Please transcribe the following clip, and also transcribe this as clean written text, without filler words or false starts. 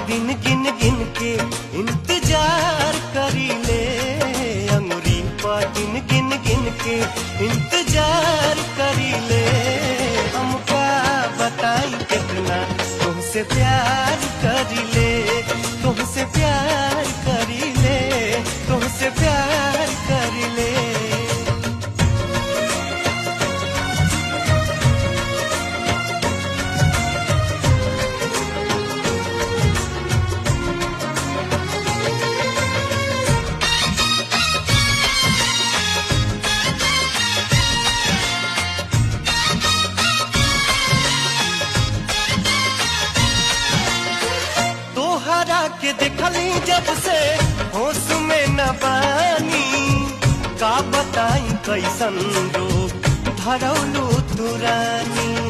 दिन गिन गिन के इंतजार करी ले, अंगुरी पर दिन गिन गिन के इंतजार करी ले। हमका बताई कितना तुमसे प्यार करी ले, तुमसे प्यार करी ले, तुमसे प्यार करी ले। के देखली जब से होश में न बानी, का बताई कैसन रोग धरौलू तुरानी।